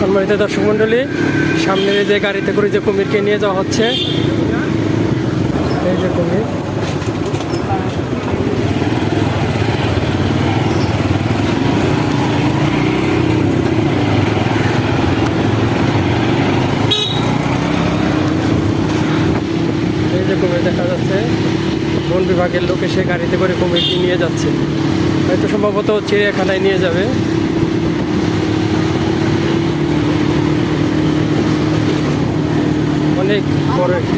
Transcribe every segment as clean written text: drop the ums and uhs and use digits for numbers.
সম্মানিত দর্শক মন্ডলী, সামনে যে গাড়িতে করে যে কুমিরকে নিয়ে যাওয়া হচ্ছে, এই যে কুমির। এই যে কুমির দেখা যাচ্ছে, বন বিভাগের লোক এসে গাড়িতে করে কুমিরকে নিয়ে যাচ্ছে, হয়তো সম্ভবত চিড়িয়াখানায় নিয়ে যাবে। অনেক বড় একটি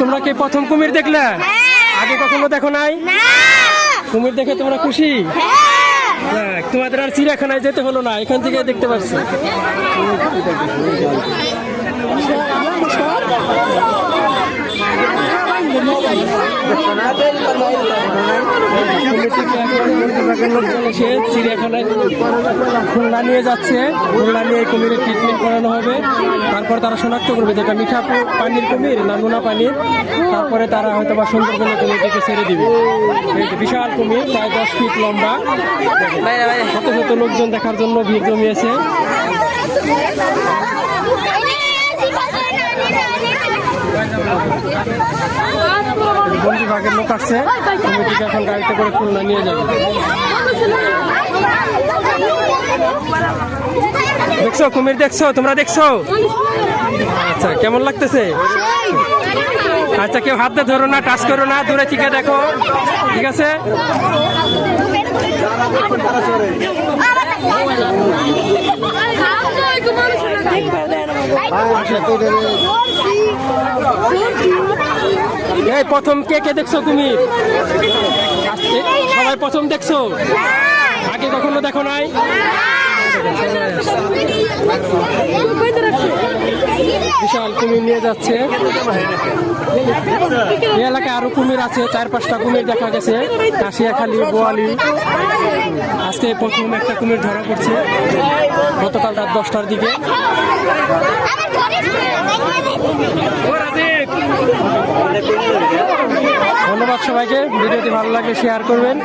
তোমরা কি প্রথম কুমির দেখলে? আগে কখনো দেখো নাই? কুমির দেখে তোমরা খুশি? তোমাদের আর চিড়িয়াখানায় যেতে হলো না, এখান থেকে দেখতে পাচ্ছি। চিড়িয়াখানায় খুলনা নিয়ে যাচ্ছে, খুলনা নিয়ে কুমিরের ট্রিটমেন্ট করানো হবে, তারপর তারা শনাক্ত করবে যেটা মিঠা পানির কুমির না নোনা পানির, তারপরে তারা হয়তো বা সুন্দরবনে কুমিরটিকে ছেড়ে দিবে। বিশাল কুমির, প্রায় 10 ফিট লম্বা, শত শত লোকজন দেখার জন্য ভিড় জমিয়েছে। বন বিভাগের লোক আসছে, কুমিরটিকে এখন গাড়িতে করে খুলনা নিয়ে যাবে। দেখছো কুমির? দেখছো? তোমরা দেখছো? আচ্ছা, কেমন লাগতেছে? আচ্ছা, কেউ হাত দিয়ে ধরো না, টাচ করো না, দূরে থেকে দেখো, ঠিক আছে? এই প্রথম কে কে দেখছো কুমির? সবাই প্রথম দেখছো? আগে কখনো দেখো নাই? বিশাল কুমির নিয়ে যাচ্ছে। এই এলাকায় আরো কুমির আছে, 4-5টা কুমির দেখা গেছে, কাশিয়াখালী, বোয়ালি। আজকে প্রথম একটা কুমির ধরা পড়ছে, গতকাল রাত 10টার দিকে। ধন্যবাদ সবাইকে, ভিডিওটি ভালো লাগলে শেয়ার করবেন।